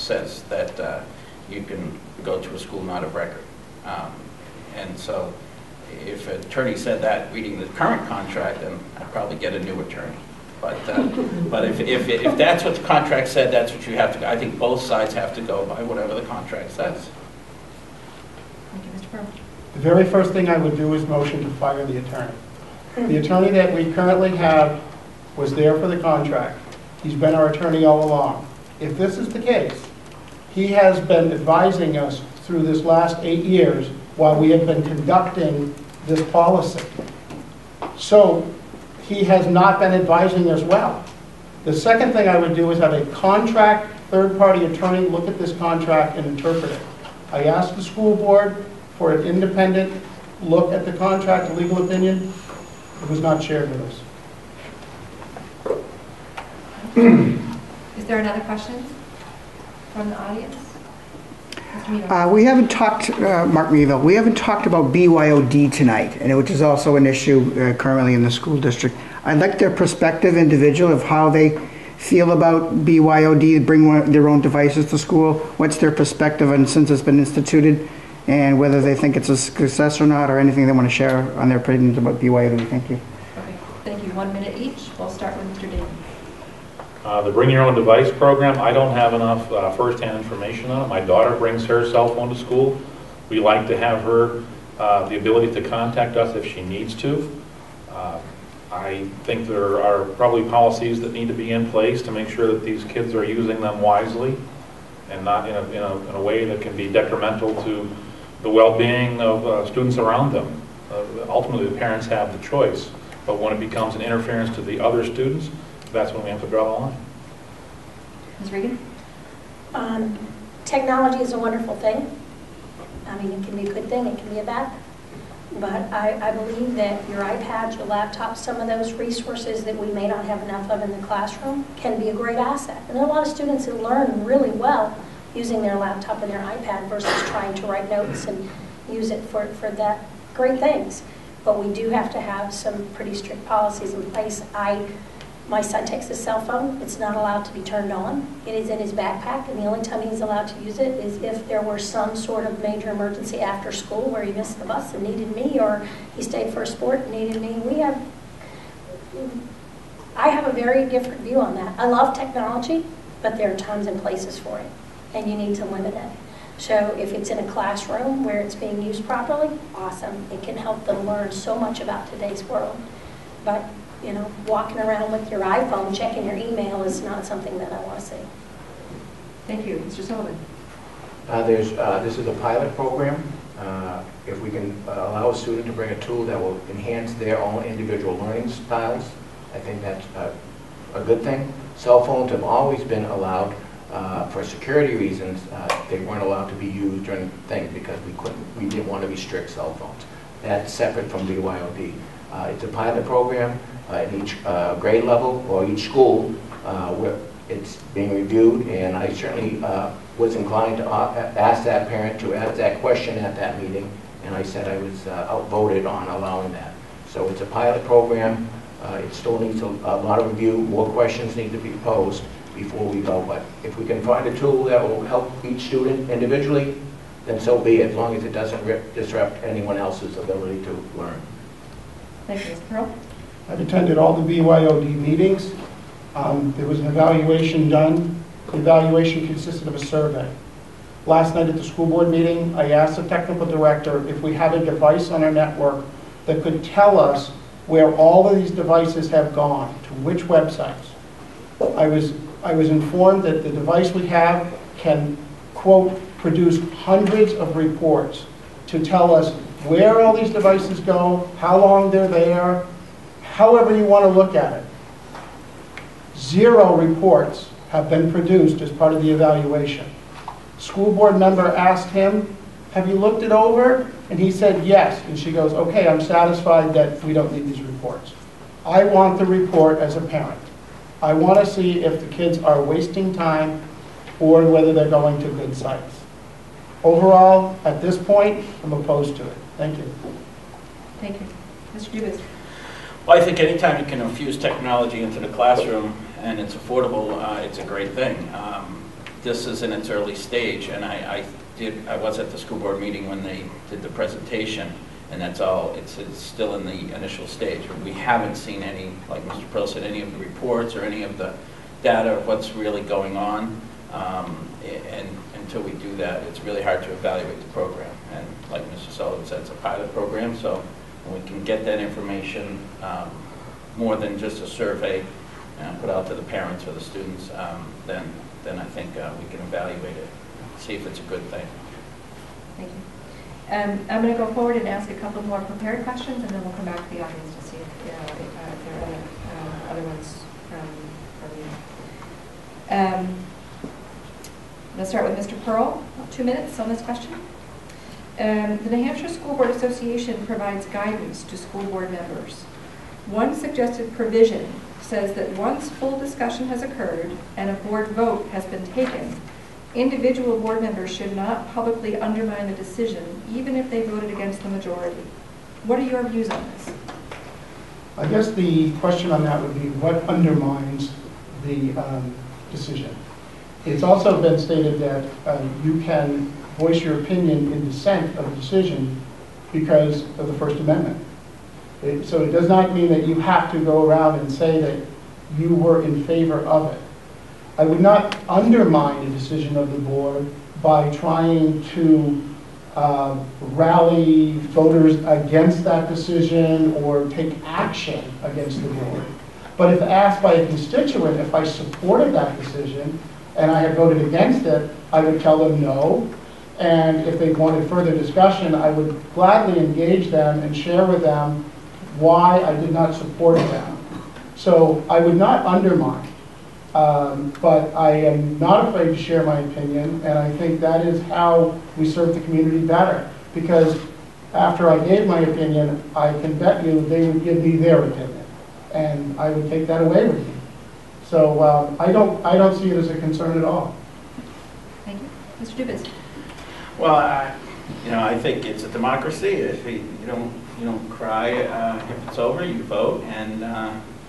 says that you can go to a school not of record. And so if an attorney said that reading the current contract, then I'd probably get a new attorney. But if that's what the contract said, that's what you have to go. I think both sides have to go by whatever the contract says. Thank you, Mr. Pearl. The very first thing I would do is motion to fire the attorney. The attorney that we currently have was there for the contract. He's been our attorney all along. If this is the case, he has been advising us through this last 8 years while we have been conducting this policy. So he has not been advising us well. The second thing I would do is have a contract third-party attorney look at this contract and interpret it. I asked the school board for an independent look at the contract, a legal opinion. It was not shared with us. Is there another question from the audience? We haven't talked, Mark Meeville, we haven't talked about BYOD tonight, and which is also an issue currently in the school district. I'd like their perspective, individual, of how they feel about BYOD, bring their own devices to school. What's their perspective on since it's been instituted, and whether they think it's a success or not, or anything they want to share on their opinions about BYOD. Thank you. Okay, thank you. 1 minute each. We'll start with Mr. Daly. The Bring Your Own Device program, I don't have enough first-hand information on it. My daughter brings her cell phone to school. We like to have her the ability to contact us if she needs to. I think there are probably policies that need to be in place to make sure that these kids are using them wisely and not in a way that can be detrimental to the well-being of students around them. Ultimately, the parents have the choice, but when it becomes an interference to the other students, that's when we have to draw the line. Ms. Regan? Technology is a wonderful thing. I mean, it can be a good thing, it can be a bad thing. But I believe that your iPads, your laptops, some of those resources that we may not have enough of in the classroom can be a great asset. And there are a lot of students that learn really well using their laptop and their iPad versus trying to write notes and use it for that great things. But we do have to have some pretty strict policies in place. My son takes his cell phone. It's not allowed to be turned on. It is in his backpack, and the only time he's allowed to use it is if there were some sort of major emergency after school where he missed the bus and needed me, or he stayed for a sport and needed me. I have a very different view on that. I love technology, but there are times and places for it, and you need to limit it. So if it's in a classroom where it's being used properly, awesome. It can help them learn so much about today's world. But you know, walking around with your iPhone, checking your email is not something that I want to see. Thank you. Mr. Sullivan. This is a pilot program. If we can allow a student to bring a tool that will enhance their own individual learning styles, I think that's a good thing. Cell phones have always been allowed for security reasons. They weren't allowed to be used during things because we didn't want to restrict cell phones. That's separate from BYOD. It's a pilot program at each grade level or each school where it's being reviewed, and I certainly was inclined to ask that parent to ask that question at that meeting, and I said I was outvoted on allowing that. So it's a pilot program. It still needs a lot of review. More questions need to be posed before we go, but if we can find a tool that will help each student individually, then so be it, as long as it doesn't disrupt anyone else's ability to learn. Thank you, Mr. Pearl. I've attended all the BYOD meetings. There was an evaluation done. The evaluation consisted of a survey. Last night at the school board meeting, I asked the technical director if we had a device on our network that could tell us where all of these devices have gone, to which websites. I was informed that the device we have can, quote, produce hundreds of reports to tell us where all these devices go, how long they're there, however you want to look at it. 0 reports have been produced as part of the evaluation. School board member asked him, have you looked it over? And he said yes. And she goes, okay, I'm satisfied that we don't need these reports. I want the report as a parent. I want to see if the kids are wasting time or whether they're going to good sites. Overall, at this point, I'm opposed to it. Thank you. Thank you. Mr. Dubus. Well, I think anytime you can infuse technology into the classroom and it's affordable, it's a great thing. this is in its early stage, and I was at the school board meeting when they did the presentation, and that's all, it's still in the initial stage. We haven't seen any, like Mr. Pearl said, any of the reports or any of the data of what's really going on, and until we do that, it's really hard to evaluate the program. And like Mr. Sullivan said, it's a pilot program, so when we can get that information, more than just a survey, put out to the parents or the students, then I think we can evaluate it, see if it's a good thing. Thank you. I'm going to go forward and ask a couple more prepared questions, and then we'll come back to the audience to see if there are other ones from you. Let's start with Mr. Pearl. 2 minutes on this question. The New Hampshire School Board Association provides guidance to school board members. One suggested provision says that once full discussion has occurred and a board vote has been taken, individual board members should not publicly undermine the decision, even if they voted against the majority. What are your views on this? I guess the question on that would be what undermines the decision. It's also been stated that you can voice your opinion in dissent of the decision because of the First Amendment. So it does not mean that you have to go around and say that you were in favor of it. I would not undermine the decision of the board by trying to rally voters against that decision or take action against the board. But if asked by a constituent if I supported that decision and I had voted against it, I would tell them no. And if they wanted further discussion, I would gladly engage them and share with them why I did not support them. So I would not undermine. But I am not afraid to share my opinion, and I think that is how we serve the community better. Because after I gave my opinion, I can bet you they would give me their opinion, and I would take that away with me. So I don't see it as a concern at all. Thank you. Mr. Dubus. Well, I think it's a democracy. If you don't cry if it's over, you vote, and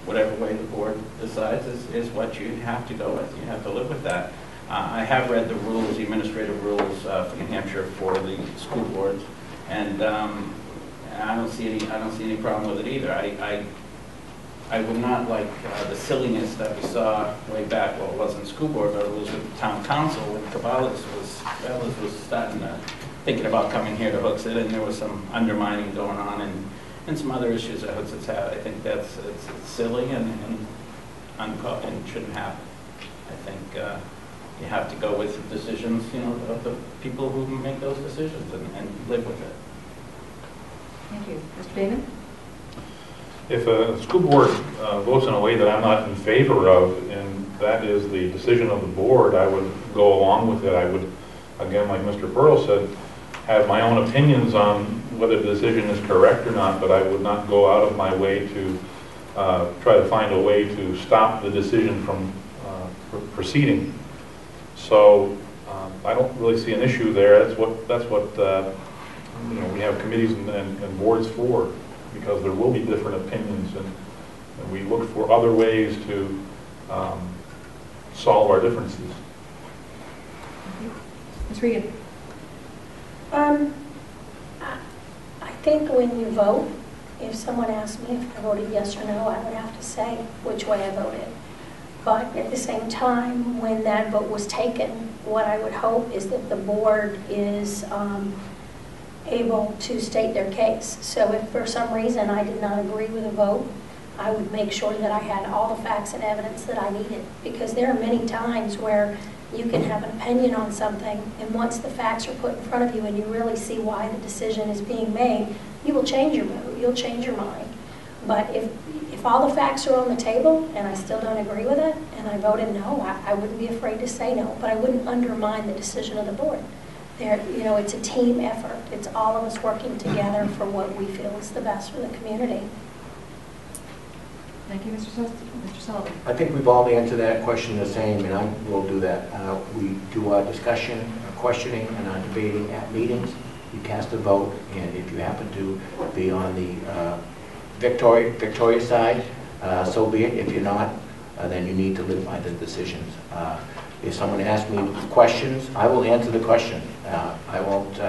whatever way the board decides is what you have to go with. You have to live with that. I have read the rules, the administrative rules for New Hampshire for the school boards, and I don't see any problem with it either. I would not like the silliness that we saw way back. Well, it wasn't school board, but it was with the town council when Caballos was starting to thinking about coming here to Hooksett, and there was some undermining going on and some other issues that Hooksett's had. I think it's silly and shouldn't happen. I think you have to go with the decisions, of the people who make those decisions and live with it. Thank you. Mr. Damon? If a school board votes in a way that I'm not in favor of, and that is the decision of the board, I would go along with it. I would, again, like Mr. Pearl said, have my own opinions on whether the decision is correct or not, but I would not go out of my way to try to find a way to stop the decision from proceeding. So I don't really see an issue there. That's what we have committees and boards for, because there will be different opinions, and we look for other ways to solve our differences. Ms. Regan? I think when you vote, if someone asked me if I voted yes or no, I would have to say which way I voted. But at the same time, when that vote was taken, what I would hope is that the board is able to state their case. So if for some reason I did not agree with a vote, I would make sure that I had all the facts and evidence that I needed. Because there are many times where you can have an opinion on something, and once the facts are put in front of you and you really see why the decision is being made, you will change your vote, you'll change your mind. But if all the facts are on the table and I still don't agree with it and I voted no, I wouldn't be afraid to say no, but I wouldn't undermine the decision of the board. It's a team effort. It's all of us working together for what we feel is the best for the community. Thank you, Mr. Sullivan. I think we've all answered that question the same, and I will do that. We do our discussion, our questioning, and our debating at meetings. You cast a vote, and if you happen to be on the victorious side, so be it. If you're not, then you need to live by the decisions. If someone asks me questions, I will answer the question. I won't,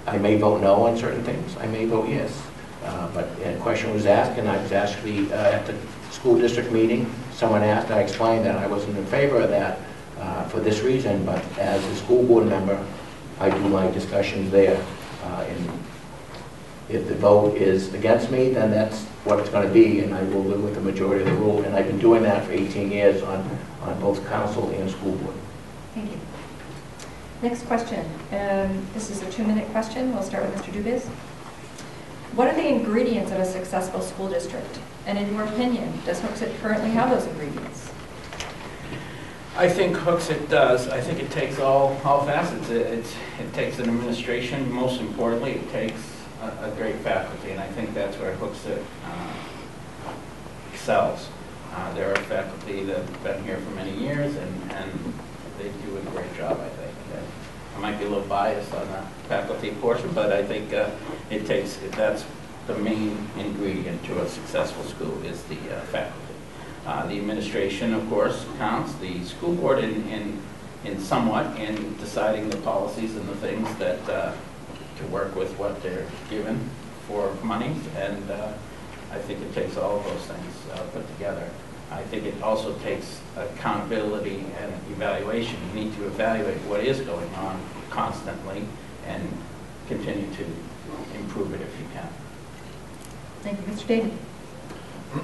I may vote no on certain things, I may vote yes. But a question was asked, and I was actually at the school district meeting, someone asked, I explained that I wasn't in favor of that for this reason, but as a school board member, I do my discussions there. And if the vote is against me, then that's what it's going to be, and I will live with the majority of the rule. And I've been doing that for 18 years on both council and school board. Thank you. Next question. This is a 2-minute question. We'll start with Mr. Dubis. What are the ingredients of a successful school district? And in your opinion, does Hooksett currently have those ingredients? I think Hooksett does. I think it takes all facets. It takes an administration. Most importantly, it takes a great faculty, and I think that's where Hooksett excels. There are faculty that have been here for many years, and they do a great job, I think. I might be a little biased on the faculty portion, but I think that's the main ingredient to a successful school is the faculty. The administration, of course, counts. The school board in somewhat in deciding the policies and the things that to work with what they're given for monies, and I think it takes all of those things put together. I think it also takes accountability and evaluation. You need to evaluate what is going on constantly and continue to improve it if you can. Thank you. Mr. David.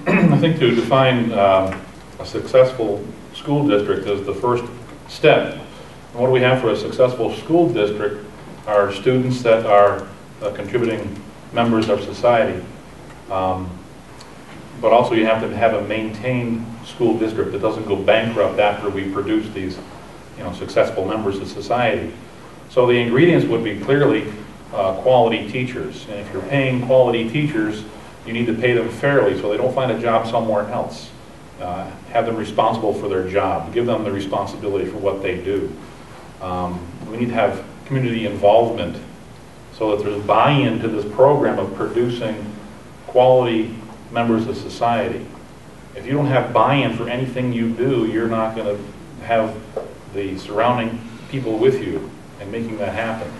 I think to define a successful school district is the first step. And what do we have for a successful school district are students that are contributing members of society. But also you have to have a maintained school district that doesn't go bankrupt after we produce these successful members of society. So the ingredients would be clearly quality teachers. And if you're paying quality teachers, you need to pay them fairly so they don't find a job somewhere else. Have them responsible for their job. Give them the responsibility for what they do. We need to have community involvement so that there's buy-in to this program of producing quality members of society. If you don't have buy-in for anything you do, you're not going to have the surrounding people with you in making that happen.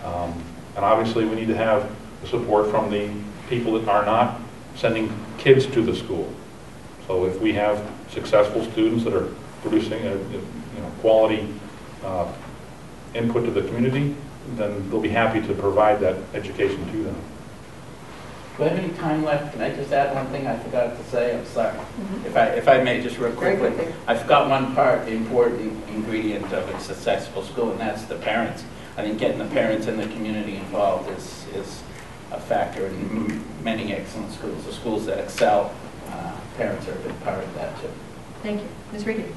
And obviously we need to have the support from the people that are not sending kids to the school. So if we have successful students that are producing quality input to the community, then they'll be happy to provide that education to them. Do I have any time left? Can I just add one thing I forgot to say? I'm sorry. If I may, just real quickly. I forgot one part, the important ingredient of a successful school, and that's the parents. I think getting the parents and the community involved is a factor in many excellent schools. The schools that excel, parents are a big part of that too. Thank you. Ms. Regan.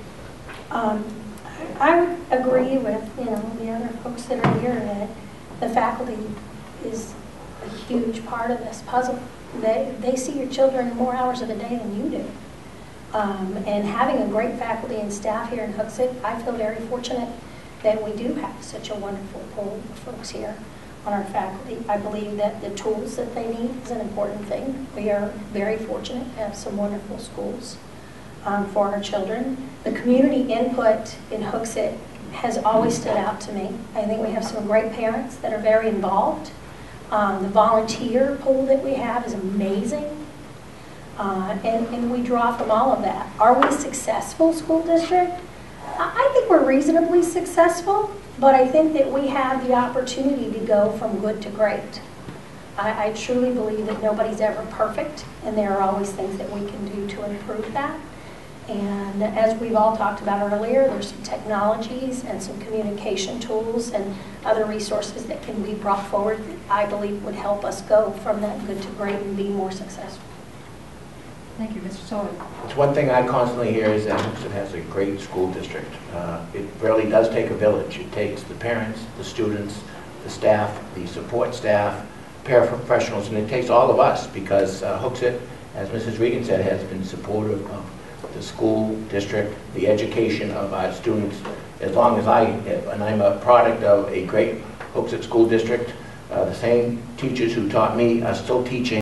I would agree with the other folks that are here that the faculty is a huge part of this puzzle. They see your children more hours of the day than you do. And having a great faculty and staff here in Hooksett, I feel very fortunate that we do have such a wonderful pool of folks here on our faculty. I believe that the tools that they need is an important thing. We are very fortunate to have some wonderful schools for our children. The community input in Hooksett has always stood out to me. I think we have some great parents that are very involved. The volunteer pool that we have is amazing. And we draw from all of that. Are we a successful school district? I think we're reasonably successful, but I think that we have the opportunity to go from good to great. I truly believe that nobody's ever perfect, and there are always things that we can do to improve that. And as we've all talked about earlier, there's some technologies and some communication tools and other resources that can be brought forward that I believe would help us go from that good to great and be more successful. Thank you. Mr. Sullivan. It's one thing I constantly hear is that Hooksett has a great school district. It really does take a village. It takes the parents, the students, the staff, the support staff, paraprofessionals, and it takes all of us because Hooksett, as Mrs. Regan said, has been supportive of the school district, the education of our students, as long as I have. And I'm a product of a great Hooksett school district. The same teachers who taught me are still teaching